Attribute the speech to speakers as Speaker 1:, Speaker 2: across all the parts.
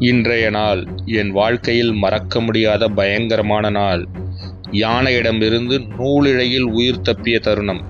Speaker 1: இன்றைய நாள் என் வாழ்க்கையில் மறக்க முடியாத பயங்கரமான நாள். யானையிடமிருந்து நூலிழையில் உயிர் தப்பிய தருணம்.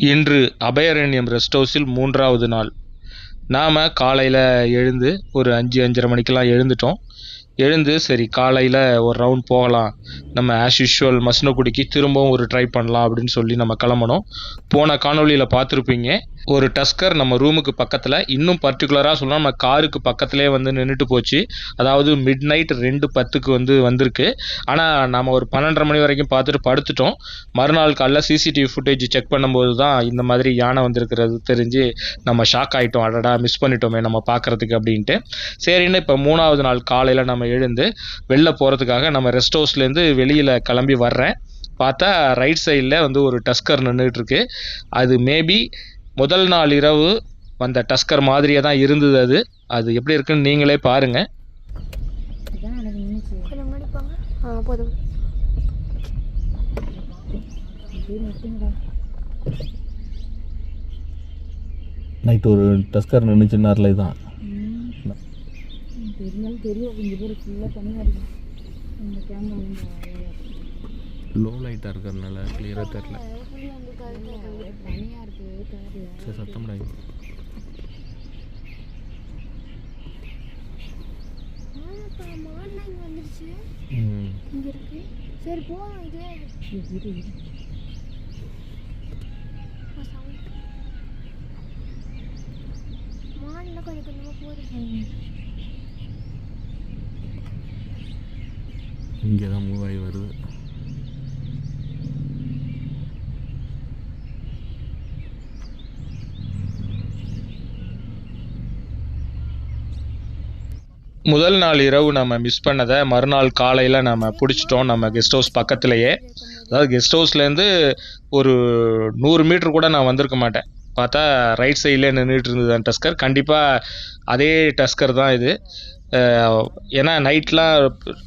Speaker 1: இன்று அபயாரண்யம் ரெஸ்ட் ஹவுஸில் 3வது நாள். நாம் காலையில் எழுந்து ஒரு 5-5:30 மணிக்கெல்லாம் எழுந்து சரி காலையில் ஒரு ரவுண்ட் போகலாம், நம்ம ஆஸ் யூஷுவல் மசனக்குடிக்கு திரும்பவும் ஒரு ட்ரை பண்ணலாம் அப்படின்னு சொல்லி நம்ம கிளம்பணும். போன காணொலியில் பார்த்துருப்பீங்க, ஒரு டஸ்கர் நம்ம ரூமுக்கு பக்கத்தில், இன்னும் பர்டிகுலராக சொல்லலாம் நம்ம காருக்கு பக்கத்துலேயே வந்து நின்றுட்டு போச்சு. அதாவது மிட் நைட் 2:10 வந்திருக்கு. ஆனால் நம்ம ஒரு 12:30 மணி வரைக்கும் பார்த்துட்டு படுத்துட்டோம். மறுநாள் காலைல சிசிடிவி ஃபுட்டேஜ் செக் பண்ணும்போது தான் இந்த மாதிரி யானை வந்திருக்கிறது தெரிஞ்சு நம்ம ஷாக் ஆகிட்டோம். அடடா மிஸ் பண்ணிட்டோமே நம்ம பார்க்குறதுக்கு அப்படின்ட்டு. சரின்னு இப்போ 3வது நாள் காலையில் நம்ம எழுந்து வெளில போகிறதுக்காக நம்ம ரெஸ்ட் ஹவுஸ்லேருந்து வெளியில் கிளம்பி வர்றேன். பார்த்தா ரைட் சைடில் ஒரு டஸ்கர் நின்றுட்டு இருக்கு. அது மேபி முதல் நாள் இரவு வந்த டஸ்கர் மாதிரியே தான் இருந்தது. அது எப்படி இருக்குன்னு நீங்களே பாருங்க.
Speaker 2: நைட்டு ஒரு டஸ்கர் நின்றுச்சுன்னார்ல இதுதான் லோ லைட்டாக இருக்கிறதுனால கிளியராக தெரில. சரி சத்தம்டா.
Speaker 3: சரி போ.
Speaker 2: இங்கே தான் மூவ் ஆகி வருது.
Speaker 1: முதல் நாள் இரவு நம்ம மிஸ் பண்ணதை மறுநாள் காலையில் நம்ம பிடிச்சிட்டோம். நம்ம கெஸ்ட் ஹவுஸ் பக்கத்துலேயே, அதாவது கெஸ்ட் ஹவுஸ்லேருந்து ஒரு 100 மீட்டர் கூட நான் வந்திருக்க மாட்டேன். பார்த்தா ரைட் சைட்லேயே நின்றுட்டு இருந்தது அந்த டஸ்கர். கண்டிப்பாக அதே டஸ்கர் தான் இது. ஏன்னா நைட்லாம்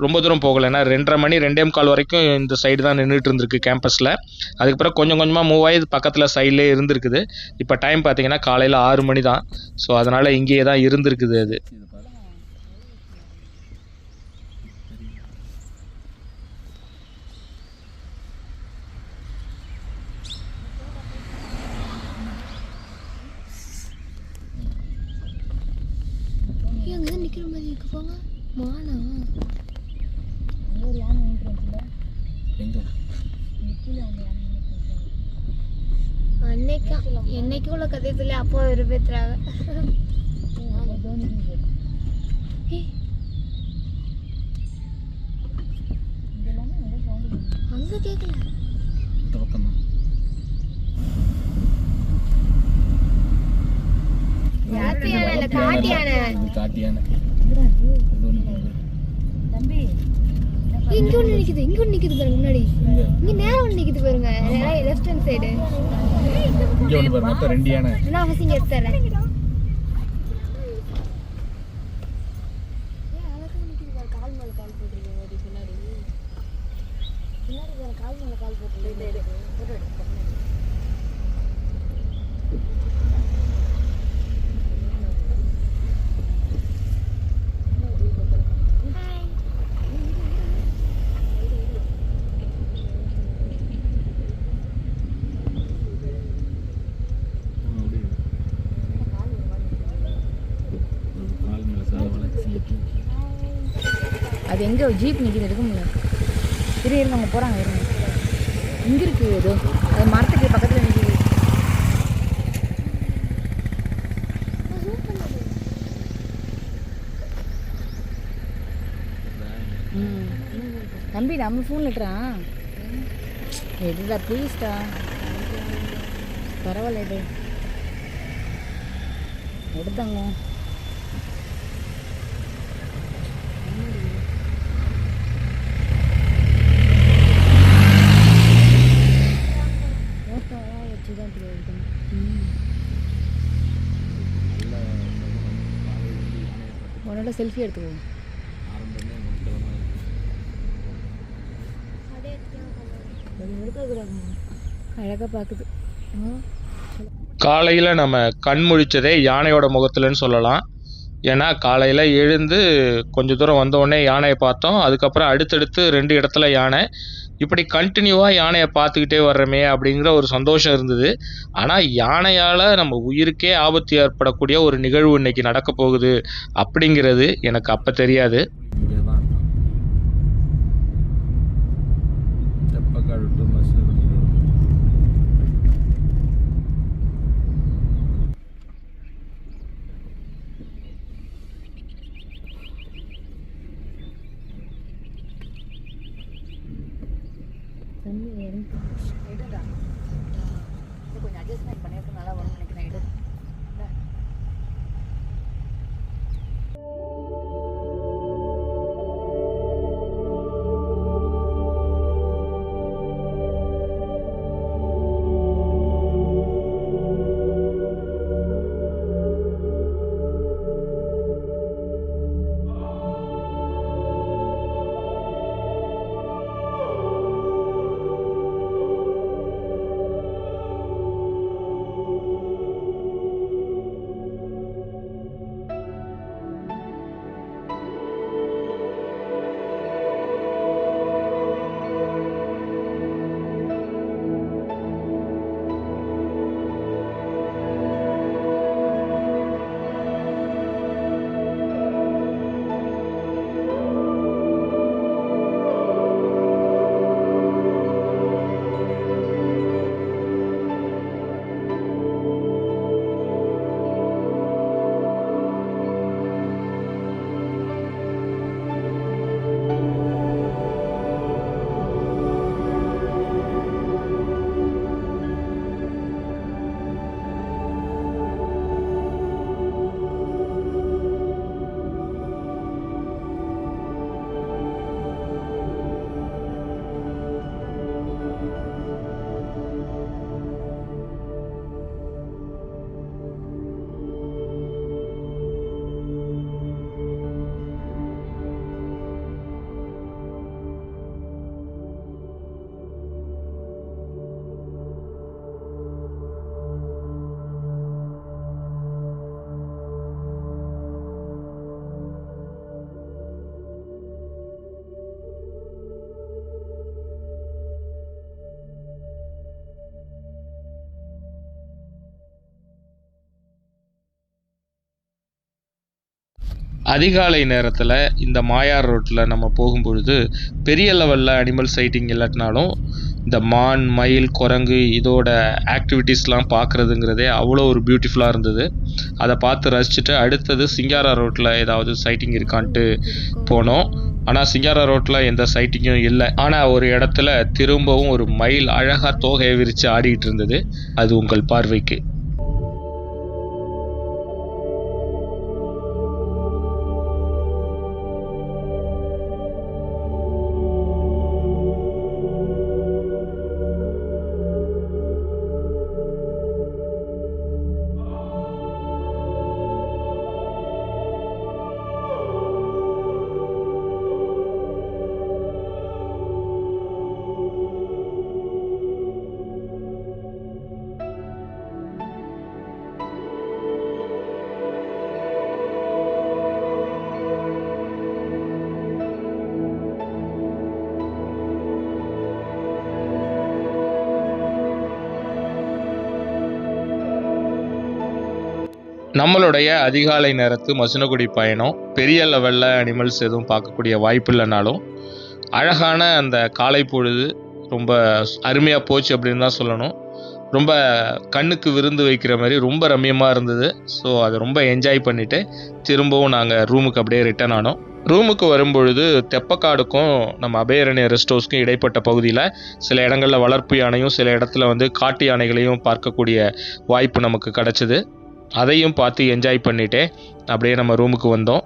Speaker 1: ரொம்ப தூரம் போகலை. ஏன்னா 2:30 மணி 2:45 வரைக்கும் இந்த சைடு தான் நின்றுட்டு இருந்திருக்கு கேம்பஸில். அதுக்கப்புறம் கொஞ்சம் கொஞ்சமாக மூவ் ஆகி பக்கத்தில் சைட்லேயே இருந்திருக்குது. இப்போ டைம் பார்த்தீங்கன்னா காலையில் 6 மணி தான். ஸோ அதனால் இங்கேயே தான் இருந்திருக்குது அது.
Speaker 3: என்னைக்கு உள்ள கதை சொல்லி அப்போ ஒரு பேத்துறாங்க. அங்க கேட்கல. இங்க ஒண்ணு நிக்குது பாருங்க முன்னாடி. இங்க நேரா ஒண்ணு நிக்குது பாருங்க, லெஃப்ட் ஹேண்ட் சைடு.
Speaker 2: இங்க ஒண்ணு பாருங்க, மொத்தம் 2 யானை.
Speaker 3: நான் ஃபஸ்ட் எடுத்துறேன்.
Speaker 4: அது எங்கே ஜீப் நிற்கிது எடுக்க முடியல. சரி இருங்க, அவங்க போகிறாங்க இருங்க. இங்கே இருக்குது ஏதோ, அது மரத்துக்கு பக்கத்தில் நிற்கிது. தம்பி நம்ம ஃபோன் லெட்டரான் எடுடா ப்ளீஸ்டா, பரவாயில்ல எடு, எடுத்தாங்க. உன்னோட செல்ஃபி எடுத்துக்கோ. அழகாக பார்க்குது.
Speaker 1: காலையில் நம்ம கண் முழிச்சதே யானையோட முகத்துலன்னு சொல்லலாம். ஏன்னா காலையில் எழுந்து கொஞ்சம் தூரம் வந்தோடனே யானையை பார்த்தோம். அதுக்கப்புறம் அடுத்தடுத்து 2 இடத்துல யானை. இப்படி கண்டினியூவாக யானையை பார்த்துக்கிட்டே வர்றோமே அப்படிங்கிற ஒரு சந்தோஷம் இருந்தது. ஆனால் யானையால் நம்ம உயிருக்கே ஆபத்து ஏற்படக்கூடிய ஒரு நிகழ்வு இன்னைக்கு நடக்க போகுது அப்படிங்கிறது எனக்கு அப்போ தெரியாது.
Speaker 2: இங்கே தான் தெப்பக்காடு டு மசினகுடி ரோடு.
Speaker 4: தம்பி எடுடா, கொஞ்சம் அட்ஜஸ்ட்மெண்ட் பண்ணிட்டு நல்லா வரும்னு நினைக்கிறேன். எடு.
Speaker 1: அதிகாலை நேரத்தில் இந்த மாயார் ரோட்டில் நம்ம போகும்பொழுது பெரிய லெவலில் அனிமல் சைட்டிங் இல்லாட்டினாலும் இந்த மான், மயில், குரங்கு இதோட ஆக்டிவிட்டீஸ்லாம் பார்க்குறதுங்கிறதே அவ்வளோ ஒரு பியூட்டிஃபுல்லாக இருந்தது. அதை பார்த்து ரசிச்சுட்டு அடுத்தது சிங்காரா ரோட்டில் ஏதாவது சைட்டிங் இருக்கான்ட்டு போனோம். ஆனால் சிங்காரா ரோட்டில் எந்த சைட்டிங்கும் இல்லை. ஆனால் ஒரு இடத்துல திரும்பவும் ஒரு மயில் அழகாக தோகையை விரித்து ஆடிக்கிட்டு இருந்தது. அது உங்கள் பார்வைக்கு. நம்மளுடைய அதிகாலை நேரத்து மசினகுடி பயணம் பெரிய லெவலில் அனிமல்ஸ் எதுவும் பார்க்கக்கூடிய வாய்ப்பு இல்லைனாலும் அழகான அந்த காலை பொழுது ரொம்ப அருமையாக போச்சு அப்படின்னு தான் சொல்லணும். ரொம்ப கண்ணுக்கு விருந்து வைக்கிற மாதிரி ரொம்ப ரம்மியமாக இருந்தது. ஸோ அதை ரொம்ப என்ஜாய் பண்ணிவிட்டு திரும்பவும் நாங்கள் ரூமுக்கு அப்படியே ரிட்டர்ன் ஆனோம். ரூமுக்கு வரும்பொழுது தெப்பக்காடுக்கும் நம்ம அபயாரண்ய ரெஸ்ட் ஹவுஸ்க்கும் இடைப்பட்ட பகுதியில் சில இடங்களில் வளர்ப்பு யானையும் சில இடத்துல வந்து காட்டு யானைகளையும் பார்க்கக்கூடிய வாய்ப்பு நமக்கு கிடச்சிது. அதையும் பார்த்து என்ஜாய் பண்ணிவிட்டு அப்படியே நம்ம ரூமுக்கு வந்தோம்.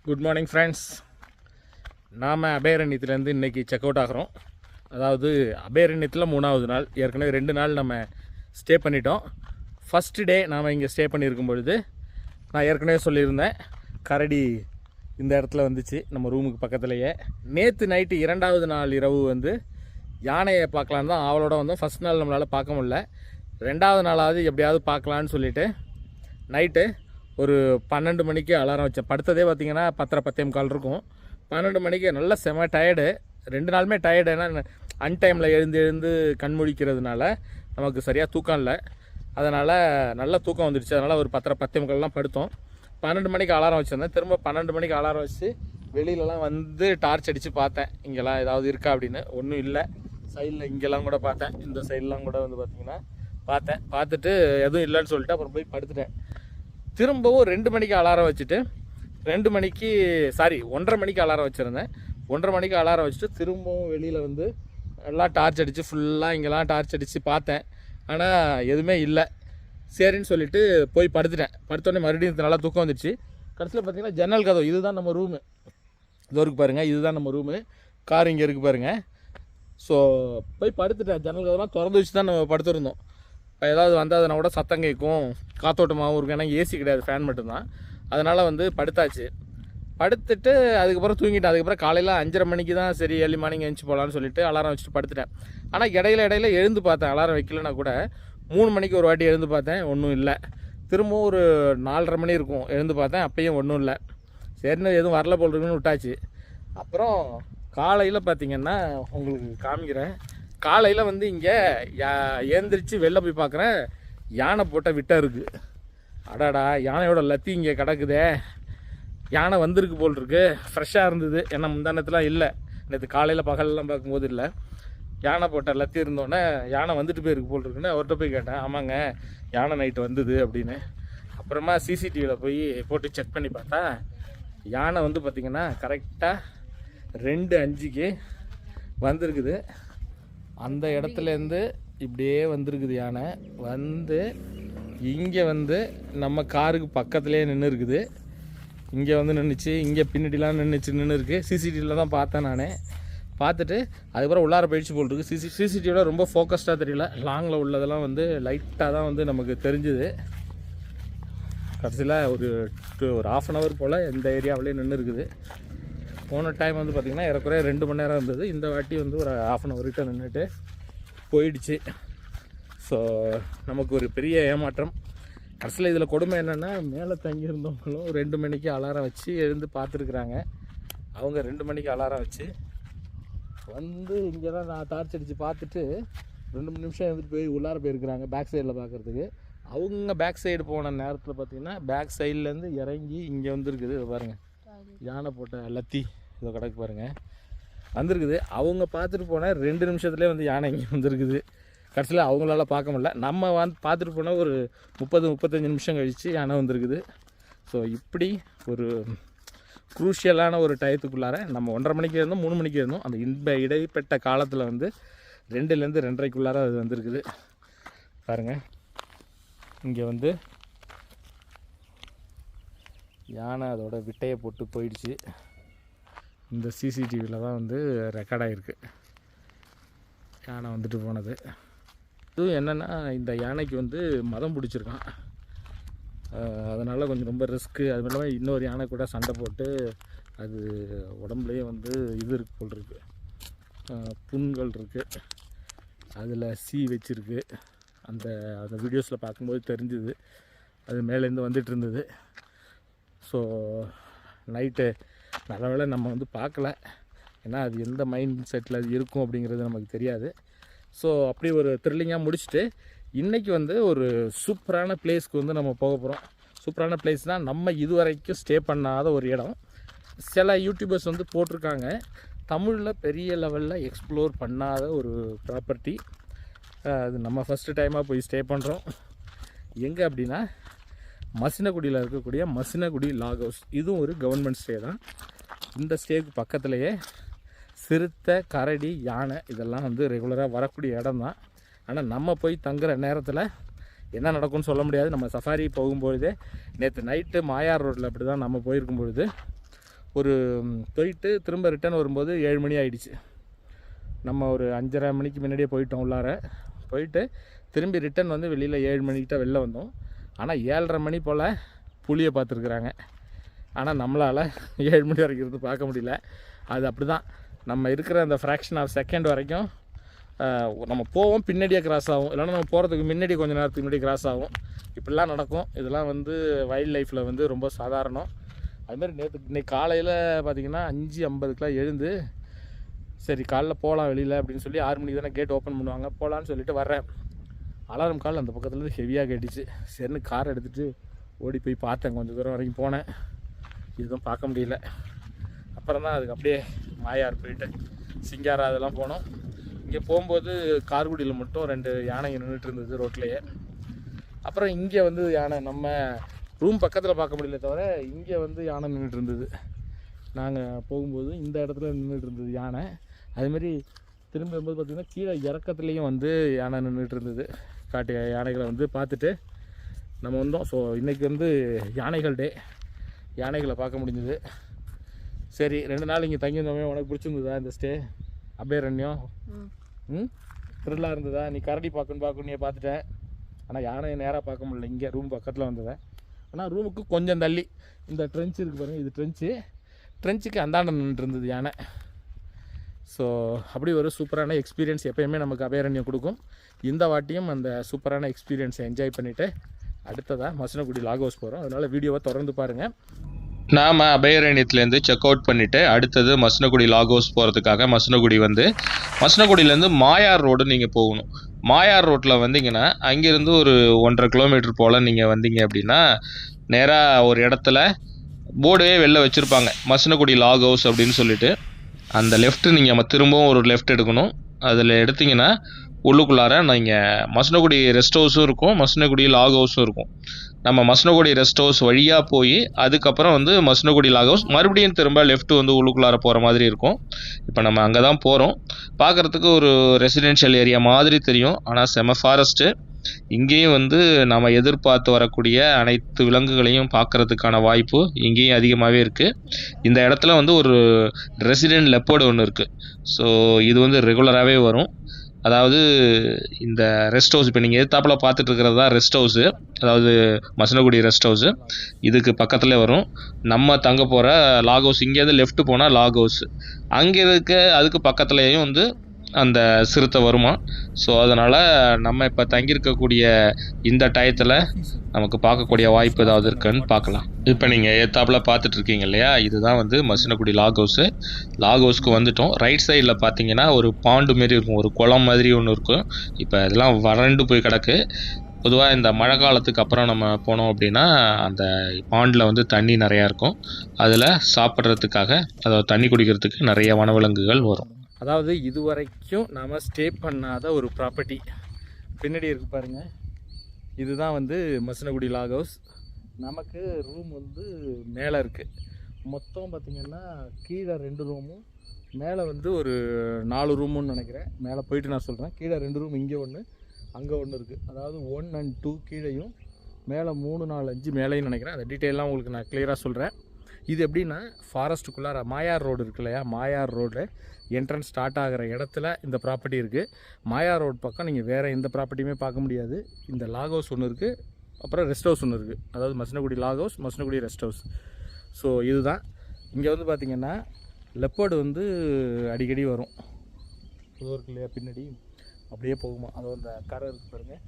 Speaker 2: Good morning friends. நாம் அபயாரண்யத்துலேருந்து இன்றைக்கி செக் அவுட் ஆகிறோம். அதாவது அபயாரண்யத்தில் 3வது நாள். ஏற்கனவே 2 நாள் நம்ம ஸ்டே பண்ணிட்டோம். ஃபஸ்ட்டு டே நாம் இங்கே ஸ்டே பண்ணியிருக்கும் பொழுது நான் ஏற்கனவே சொல்லியிருந்தேன், கரடி இந்த இடத்துல வந்துச்சு நம்ம ரூமுக்கு பக்கத்துலேயே. நேற்று நைட்டு 2வது நாள் இரவு வந்து யானையை பார்க்கலான்னு தான் அவளோட வந்தோம். ஃபஸ்ட் நாள் நம்மளால் பார்க்க முடியல. 2வது நாளாவது எப்படியாவது பார்க்கலான்னு சொல்லிவிட்டு நைட்டு ஒரு 12 மணிக்கு அலாரம் வச்சேன். படுத்ததே பார்த்திங்கன்னா 10:45 இருக்கும். 12 மணிக்கு நல்லா செம டயர்டு. 2 நாளுமே டயர்டு. ஏன்னா அன்டைமில் எழுந்து கண் முழிக்கிறதுனால நமக்கு சரியாக தூக்கம் இல்லை. அதனால் நல்லா தூக்கம் வந்துடுச்சு. அதனால் ஒரு 10:45 படுத்தோம். 12 மணிக்கு அலாரம் வச்சுருந்தேன். திரும்ப 12 மணிக்கு அலாரம் வச்சு வெளியிலலாம் வந்து டார்ச் அடித்து பார்த்தேன், இங்கெல்லாம் ஏதாவது இருக்கா அப்படின்னு. ஒன்றும் இல்லை. சைடில் இங்கெல்லாம் கூட பார்த்தேன், இந்த சைட்லாம் கூட வந்து பார்த்திங்கன்னா பார்த்தேன். பார்த்துட்டு எதுவும் இல்லைன்னு சொல்லிட்டு அப்புறம் போய் படுத்துட்டேன். திரும்பவும் 2 மணிக்கு அலாரம் வச்சுட்டு 1:30 மணிக்கு அலாரம் வச்சுருந்தேன். 1:30 மணிக்கு அலாரம் வச்சுட்டு திரும்பவும் வெளியில் வந்து எல்லாம் டார்ச் அடித்து ஃபுல்லாக இங்கெல்லாம் டார்ச் அடித்து பார்த்தேன். ஆனால் எதுவுமே இல்லை. சரின்னு சொல்லிவிட்டு போய் படுத்துட்டேன். படுத்தோடனே மறுபடியும் நல்லா தூக்கம் வந்துடுச்சு. கடைசியில் பார்த்திங்கன்னா ஜன்னல் கதவு, இதுதான் நம்ம ரூமு. இது இருக்குது பாருங்கள், இதுதான் நம்ம ரூமு. கார் இங்கே இருக்குது பாருங்கள். ஸோ போய் படுத்துட்டேன். ஜன்னல் கதவுலாம் திறந்து வச்சு தான் நம்ம படுத்துருந்தோம். இப்போ ஏதாவது வந்தாதுன்னா கூட சத்தம் கேட்கும், காத்தோட்டமாகவும் இருக்கும். ஏன்னா ஏசி கிடையாது, ஃபேன் மட்டும்தான். அதனால் வந்து படுத்தாச்சு. படுத்துட்டு அதுக்கப்புறம் தூங்கிட்டேன். அதுக்கப்புறம் காலையில் 5:30 மணிக்கு தான் சரி ஏர்லி மார்னிங் எழுந்துச்சு போகலான்னு சொல்லிட்டு அலாரம் வச்சுட்டு படுத்துட்டேன். ஆனால் இடையில எழுந்து பார்த்தேன். அலாரம் வைக்கலன்னா கூட 3 மணிக்கு ஒரு வாட்டி எழுந்து பார்த்தேன், ஒன்றும் இல்லை. திரும்பவும் ஒரு 4:30 மணி இருக்கும் எழுந்து பார்த்தேன், அப்பயும் ஒன்றும் இல்லை. சரின்னு எதுவும் வரல போல் இருக்குன்னு விட்டாச்சு. அப்புறம் காலையில் பார்த்திங்கன்னா உங்களுக்கு காமிக்கிறேன். காலையில் வந்து இங்கே ஏந்திரிச்சு வெளில போய் பார்க்குறேன், யானை போட்ட விட்டை இருக்குது. அடாடா, யானையோட லத்தி இங்கே கிடக்குதே. யானை வந்திருக்கு போல் இருக்கு. ஃப்ரெஷ்ஷாக இருந்தது. ஏன்னா முந்தானத்துலாம் இல்லை, நேற்று காலையில் பகலெலாம் பார்க்கும்போது இல்லை. யானை போட்ட லத்தி இருந்தோடனே யானை வந்துட்டு போயிருக்கு போல் இருக்குன்னு அவர்கிட்ட போய் கேட்டேன். ஆமாங்க, யானை நைட்டு வந்தது அப்படின்னு. அப்புறமா சிசிடிவியில் போய் போட்டு செக் பண்ணி பார்த்தா யானை வந்து பார்த்திங்கன்னா கரெக்டாக 2:05க்கு வந்திருக்குது. அந்த இடத்துலேருந்து இப்படியே வந்திருக்குது யானை. வந்து இங்கே வந்து நம்ம காருக்கு பக்கத்துலேயே நின்று இருக்குது. இங்கே வந்து நின்றுச்சு, இங்கே பின்னாடிலாம் நின்று இருக்குது. சிசிடிவியில் தான் பார்த்தேன் நான். பார்த்துட்டு அதுக்கப்புறம் உள்ளார போயிடுச்சு போல் இருக்குது. சிசிடிவியில் ரொம்ப ஃபோக்கஸ்டாக தெரியல, லாங்கில் உள்ளதெல்லாம் வந்து லைட்டாக தான் வந்து நமக்கு தெரிஞ்சுது. கடைசியில் ஒரு 1/2 hour போல் இந்த ஏரியாவிலே நின்று இருக்குது. போன டைம் வந்து பார்த்திங்கன்னா ஏறக்குறைய 2 மணி நேரம் இருந்தது. இந்த வாட்டி வந்து ஒரு 1/2 hour கிட்ட நின்றுட்டு போயிடுச்சு. ஸோ நமக்கு ஒரு பெரிய ஏமாற்றம். கடைசியில் இதில் கொடுமை என்னென்னா, மேலே தங்கியிருந்தவங்களும் 2 மணிக்கு அலாரம் வச்சு எழுந்து பார்த்துருக்குறாங்க. அவங்க 2 மணிக்கு அலாரம் வச்சு வந்து இங்கே தான் நான் டார்ச் அடித்து பார்த்துட்டு 2 நிமிஷம் எழுந்துட்டு போய் உள்ளார போயிருக்கிறாங்க பேக் சைடில் பார்க்குறதுக்கு. அவங்க பேக் சைடு போன நேரத்தில் பார்த்திங்கன்னா பேக் சைட்லேருந்து இறங்கி இங்கே வந்துருக்குது. இதை பாருங்கள், யானை போட்ட லத்தி இதை கிடக்கு பாருங்கள், வந்திருக்குது. அவங்க பார்த்துட்டு போனால் 2 நிமிஷத்துலேயே வந்து யானை இங்கே வந்துருக்குது. கடைசியில் அவங்களால பார்க்க முடியல. நம்ம வந்து பார்த்துட்டு போனால் ஒரு 30-35 நிமிஷம் கழித்து யானை வந்திருக்குது. ஸோ இப்படி ஒரு குரூஷியலான ஒரு டயத்துக்குள்ளார நம்ம 1:30 மணிக்கு இருந்தோம், 3 மணிக்கு இருந்தோம். அந்த இடைப்பட்ட காலத்தில் வந்து 2லேருந்து 2:30க்குள்ளார அது வந்திருக்குது. பாருங்கள், இங்கே வந்து யானை அதோட விட்டையை போட்டு போயிடுச்சு. இந்த சிசிடிவியில் தான் வந்து ரெக்கார்ட் ஆகிருக்கு யானை வந்துட்டு போனது. இதுவும் என்னென்னா இந்த யானைக்கு வந்து மதம் பிடிச்சிருக்கான். அதனால் கொஞ்சம் ரொம்ப ரிஸ்க்கு. அது மட்டும் இல்லாமல் இன்னொரு யானை கூட சண்டை போட்டு அது உடம்புலேயே வந்து இது இருக்கு போல் இருக்குது, புண்கள் இருக்குது, அதில் வச்சிருக்கு. அந்த அந்த வீடியோஸில் பார்க்கும்போது தெரிஞ்சுது, அது மேலேருந்து வந்துட்டு இருந்தது. ஸோ நைட்டு நல்ல வேளை நம்ம வந்து பார்க்கல, ஏன்னா அது எந்த மைண்ட் செட்டில் அது இருக்கும் அப்படிங்கிறது நமக்கு தெரியாது. ஸோ அப்படி ஒரு த்ரில்லிங்காக முடிச்சுட்டு இன்றைக்கி வந்து ஒரு சூப்பரான பிளேஸ்க்கு வந்து நம்ம போக போகிறோம். சூப்பரான பிளேஸ்னால் நம்ம இதுவரைக்கும் ஸ்டே பண்ணாத ஒரு இடம். சில யூடியூபர்ஸ் வந்து போட்டிருக்காங்க, தமிழில் பெரிய லெவலில் எக்ஸ்ப்ளோர் பண்ணாத ஒரு ப்ராப்பர்ட்டி. அது நம்ம ஃபஸ்ட்டு டைமாக போய் ஸ்டே பண்ணுறோம். எங்கே அப்படின்னா மசினகுடியில் இருக்கக்கூடிய மசினகுடி லாக் ஹவுஸ். இதுவும் ஒரு கவர்மெண்ட் ஸ்டே தான். இந்த ஸ்டேக்கு பக்கத்துலேயே சிறுத்தை, கரடி, யானை இதெல்லாம் வந்து ரெகுலராக வரக்கூடிய இடம் தான். ஆனால் நம்ம போய் தங்குற நேரத்தில் என்ன நடக்கும்னு சொல்ல முடியாது. நம்ம சஃபாரி போகும்பொழுதே நேற்று நைட்டு மாயார் ரோட்டில் அப்படி தான் நம்ம போயிருக்கும் பொழுது ஒரு போயிட்டு திரும்ப ரிட்டர்ன் வரும்போது 7 மணி ஆகிடுச்சு. நம்ம ஒரு 5:30 மணிக்கு முன்னாடியே போயிட்டோம் உள்ளார. போயிட்டு திரும்பி ரிட்டன் வந்து வெளியில் 7 மணிக்கிட்ட வெளில வந்தோம். ஆனால் 7:30 மணி போல் புளியை பார்த்துருக்குறாங்க. ஆனால் நம்மளால் 7 மணி வரைக்கும் இருந்து பார்க்க முடியல. அது அப்படி தான், நம்ம இருக்கிற அந்த ஃப்ராக்ஷன் ஆஃப் செகண்ட் வரைக்கும் நம்ம போவோம், பின்னாடியே கிராஸ் ஆகும், இல்லைன்னா நம்ம போகிறதுக்கு முன்னாடி கொஞ்சம் நேரத்துக்கு முன்னாடி கிராஸ் ஆகும். இப்படிலாம் நடக்கும். இதெல்லாம் வந்து வைல்ட் லைஃப்பில் வந்து ரொம்ப சாதாரணம். அதுமாதிரி இன்னைக்கு காலையில் பார்த்திங்கன்னா 5:50க்குலாம் எழுந்து சரி காலைல போகலாம் வெளியில் அப்படின்னு சொல்லி 6 மணிக்கு தானே கேட் ஓப்பன் பண்ணுவாங்க, போகலான்னு சொல்லிட்டு வர்றேன். அலாரம் கால் அந்த பக்கத்துலேருந்து ஹெவியாக கேட்டுச்சு. சரின்னு கார் எடுத்துகிட்டு ஓடி போய் பார்த்தேன். கொஞ்சம் தூரம் வரைக்கும் போனேன், எதுவும் பார்க்க முடியல. அப்புறம் தான் அதுக்கு அப்படியே மாயார் போயிட்டு சிங்காரா அதெல்லாம் போனோம். இங்கே போகும்போது கார்குடியில் மட்டும் 2 யானைங்க நின்றுட்டு இருந்தது ரோட்லேயே. அப்புறம் இங்கே வந்து யானை நம்ம ரூம் பக்கத்தில் பார்க்க முடியல தவிர இங்கே வந்து யானை நின்றுட்டு இருந்தது. நாங்கள் போகும்போது இந்த இடத்துல நின்றுட்டு இருந்தது யானை. அதுமாரி திரும்ப வரும்போது பார்த்திங்கன்னா கீழே இறக்கத்துலேயும் வந்து யானை நின்றுட்டு இருந்தது. காட்டு யானைகளை வந்து பார்த்துட்டு நம்ம வந்தோம். ஸோ இன்றைக்கி வந்து யானைகள் டே, யானைகளை பார்க்க முடிஞ்சது. சரி 2 நாள் இங்கே தங்கியிருந்தோமே, உனக்கு பிடிச்சிருந்ததா இந்த ஸ்டே? அபயாரண்யம் த்ரில்லாக இருந்ததா? நீ கரடி பார்க்கணும் நீ பார்த்துட்டேன், ஆனால் யானையை நேராக பார்க்க முடியல. இங்கே ரூம் பக்கத்தில் வந்ததேன். ஆனால் ரூமுக்கு கொஞ்சம் தள்ளி இந்த ட்ரென்ச் இருக்குது பாருங்கள், இது ட்ரென்ச்சுக்கு அந்தாண்ட நின்றுட்டு இருந்தது யானை. ஸோ அப்படி ஒரு சூப்பரான எக்ஸ்பீரியன்ஸ் எப்போயுமே நமக்கு அபயாரண்யம் கொடுக்கும். இந்த வாட்டியும் அந்த சூப்பரான எக்ஸ்பீரியன்ஸை என்ஜாய் பண்ணிவிட்டு அடுத்ததாக மசினகுடி லாக் ஹவுஸ் போகிறோம். அதனால் வீடியோவை தொடர்ந்து பாருங்கள்.
Speaker 1: நாம் அபயாரண்யத்துலேருந்து செக் அவுட் பண்ணிவிட்டு அடுத்தது மசினகுடி லாக் ஹவுஸ் போகிறதுக்காக மசினகுடி வந்து மசினகுடியிலேருந்து மாயார் ரோடு நீங்கள் போகணும். மாயார் ரோட்டில் வந்தீங்கன்னா அங்கேருந்து ஒரு 1.5 கிலோமீட்டர் போல் நீங்கள் வந்தீங்க அப்படின்னா நேராக ஒரு இடத்துல போர்டே வெளில வச்சுருப்பாங்க, மசினகுடி லாக் ஹவுஸ் அப்படின்னு சொல்லிட்டு. அந்த லெஃப்ட்டு நீங்கள் திரும்பவும் ஒரு லெஃப்ட் எடுக்கணும். அதில் எடுத்திங்கன்னா உள்ளுக்குள்ளார நீங்கள் மசினகுடி ரெஸ்ட் ஹவுஸும் இருக்கும், மசினகுடி லாக் ஹவுஸும் இருக்கும். நம்ம மசினகுடி ரெஸ்ட் ஹவுஸ் வழியாக போய் அதுக்கப்புறம் வந்து மசினகுடி லாக் ஹவுஸ் மறுபடியும் திரும்ப லெஃப்ட்டு வந்து உள்ளுக்குள்ளார போகிற மாதிரி இருக்கும். இப்போ நம்ம அங்கே தான் போகிறோம். பார்க்குறதுக்கு ஒரு ரெசிடென்ஷியல் ஏரியா மாதிரி தெரியும், ஆனால் செம ஃபாரஸ்ட்டு. இங்கேயும் வந்து நம்ம எதிர்பார்த்து வரக்கூடிய அனைத்து விலங்குகளையும் பார்க்குறதுக்கான வாய்ப்பு இங்கேயும் அதிகமாகவே இருக்குது. இந்த இடத்துல வந்து ஒரு ரெசிடென்ட் லெப்பர்டு ஒன்று இருக்குது. ஸோ இது வந்து ரெகுலராகவே வரும். அதாவது இந்த ரெஸ்ட் ஹவுஸ் இப்போ நீங்கள் எதிர்த்தாப்பில் பார்த்துட்டு இருக்கிறது தான் ரெஸ்ட் ஹவுஸு, அதாவது மசினகுடி ரெஸ்ட் ஹவுஸு. இதுக்கு பக்கத்தில் வரும் நம்ம தங்க போகிற லாக் ஹவுஸ். இங்கேருந்து லெஃப்ட்டு போனால் லாக் ஹவுஸு, அங்கே இருக்க அதுக்கு பக்கத்துலேயும் வந்து அந்த சிறுத்தை வருமா. ஸோ அதனால் நம்ம இப்போ தங்கியிருக்கக்கூடிய இந்த டயத்தில் நமக்கு பார்க்கக்கூடிய வாய்ப்பு ஏதாவது இருக்குன்னு பார்க்கலாம். இப்போ நீங்கள் ஏத்தாப்பில் பார்த்துட்டு இருக்கீங்க இல்லையா, இதுதான் வந்து மசினகுடி லாக் ஹவுஸு. லாக் ஹவுஸ்க்கு வந்துட்டோம். ரைட் சைடில் பார்த்தீங்கன்னா ஒரு பாண்டு மாரி இருக்கும், ஒரு குளம் மாதிரி ஒன்று இருக்கும். இப்போ இதெல்லாம் வறண்டு போய் கிடக்கு. பொதுவாக இந்த மழை காலத்துக்கு அப்புறம் நம்ம போனோம் அப்படின்னா அந்த பாண்டில் வந்து தண்ணி நிறையா இருக்கும். அதில் சாப்பிட்றதுக்காக, அதாவது தண்ணி குடிக்கிறதுக்கு நிறைய வனவிலங்குகள் வரும்.
Speaker 2: அதாவது இதுவரைக்கும் நாம் ஸ்டே பண்ணாத ஒரு ப்ராப்பர்ட்டி பின்னாடி இருக்குது பாருங்கள். இதுதான் வந்து மசினகுடி லாக் ஹவுஸ். நமக்கு ரூம் வந்து மேலே இருக்குது. மொத்தம் பார்த்திங்கன்னா கீழே 2 ரூமும் மேலே வந்து ஒரு 4 ரூமுன்னு நினைக்கிறேன். மேலே போயிட்டு நான் சொல்கிறேன். கீழே 2 ரூம், இங்கே ஒன்று அங்கே ஒன்று இருக்குது. அதாவது 1 and 2 கீழேயும் மேலே 3, 4, 5 மேலேயும் நினைக்கிறேன். அந்த டீட்டெயிலாம் உங்களுக்கு நான் கிளியராக சொல்கிறேன். இது எப்படின்னா ஃபாரஸ்ட்டுக்குள்ளார மாயார் ரோடு இருக்கு இல்லையா, மாயார் ரோடு என்ட்ரன்ஸ் ஸ்டார்ட் ஆகிற இடத்துல இந்த ப்ராப்பர்ட்டி இருக்குது. மாயார் ரோடு பக்கம் நீங்கள் வேறு எந்த ப்ராப்பர்ட்டியுமே பார்க்க முடியாது. இந்த லாக் ஹவுஸ் ஒன்று இருக்குது, அப்புறம் ரெஸ்ட் ஹவுஸ் ஒன்று இருக்குது. அதாவது Masinagudi log house, Masinagudi rest house. So இதுதான் இங்கே வந்து பார்த்திங்கன்னா லெப்பர்டு வந்து அடிக்கடி வரும். இருக்கு இல்லையா பின்னாடி அப்படியே போகுமா, அது அந்த கரை இருக்குது பாருங்கள்,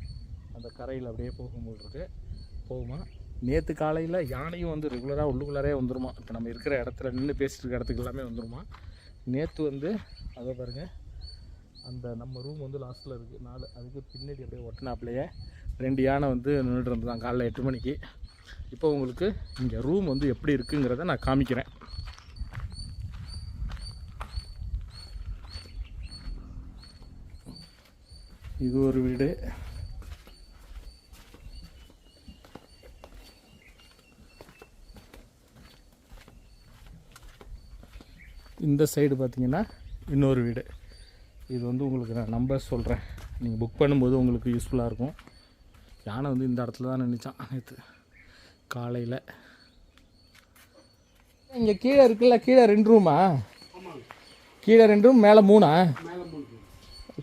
Speaker 2: அந்த கரையில் அப்படியே போகும்போது இருக்கு போகுமா. நேற்று காலையில் யானையும் வந்து ரெகுலராக உள்ளுக்குள்ளாரே வந்துருமா. இப்போ நம்ம இருக்கிற இடத்துல நின்று பேசிட்டு இருக்க இடத்துக்கு எல்லாமே வந்துருமா. நேற்று வந்து அதை பாருங்கள், அந்த நம்ம ரூம் வந்து லாஸ்ட்டில் இருக்குது 4, அதுக்கு பின்னாடி அப்படியே ஒட்டினாப்லையே 2 யானை வந்து நின்றுட்டு இருந்ததான் காலைல 8 மணிக்கு. இப்போ உங்களுக்கு இங்கே ரூம் வந்து எப்படி இருக்குங்கிறத நான் காமிக்கிறேன். இது ஒரு வீடு. இந்த சைடு பார்த்தீங்கன்னா இன்னொரு வீடு. இது வந்து உங்களுக்கு நான் நம்பர் சொல்கிறேன், நீங்கள் புக் பண்ணும்போது உங்களுக்கு யூஸ்ஃபுல்லாக இருக்கும். யானை வந்து இந்த இடத்துல தான் நின்றுச்சான் நேற்று காலையில். இங்கே கீழே இருக்குல்ல, கீழே 2 ரூமா? கீழே 2 ரூம், மேலே 3ஆ?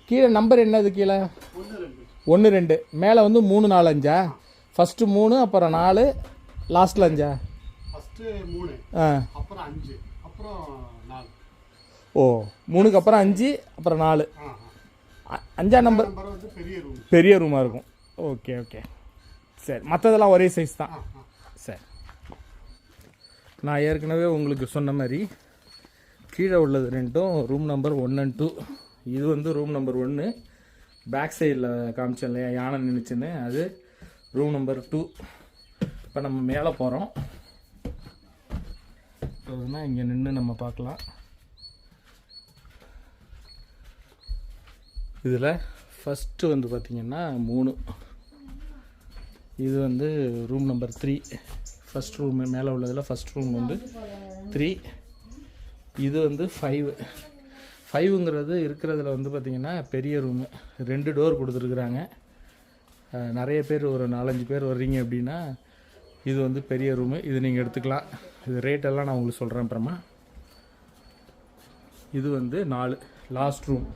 Speaker 2: கீழே நம்பர் என்னது? கீழே 1 2, மேலே வந்து 3 4 5ஆ? ஃபஸ்ட்டு 3, அப்புறம் 4, லாஸ்ட்டில் 5ஆ?
Speaker 5: ஃபஸ்ட்டு 3, அப்புறம் 5, அப்புறம் 4.
Speaker 2: ஓ, 3க்கு அப்புறம் 5, அப்புறம் 4. 5ஆம் நம்பர்
Speaker 5: வந்து
Speaker 2: பெரிய ரூமாக இருக்கும். ஓகே ஓகே, சரி. மற்றதெல்லாம் ஒரே சைஸ் தான். சரி, நான் ஏற்கனவே உங்களுக்கு சொன்ன மாதிரி கீழே உள்ளது 2ம் ரூம் நம்பர் 1 and 2. இது வந்து ரூம் நம்பர் 1. பேக் சைடில் காமிச்சேன் இல்லையா யானை நின்றுச்சுன்னு, அது ரூம் நம்பர் 2. இப்போ நம்ம மேலே போகிறோம். அதுனா இங்கே நின்று நம்ம பார்க்கலாம். இதில் ஃபஸ்ட்டு வந்து பார்த்திங்கன்னா 3. இது வந்து ரூம் நம்பர் 3. ஃபஸ்ட் ரூம் மேலே உள்ளதில் ஃபஸ்ட் ரூம் வந்து 3. இது வந்து 5. 5ங்கிறது இருக்கிறதுல வந்து பார்த்திங்கன்னா பெரிய ரூமு. 2 டோர் கொடுத்துருக்குறாங்க. நிறைய பேர் ஒரு 4-5 பேர் வர்றீங்க அப்படின்னா இது வந்து பெரிய ரூமு. இது நீங்கள் எடுத்துக்கலாம். இது ரேட்டெல்லாம் நான் உங்களுக்கு சொல்கிறேன் அப்புறமா. இது வந்து 4 லாஸ்ட் ரூம்.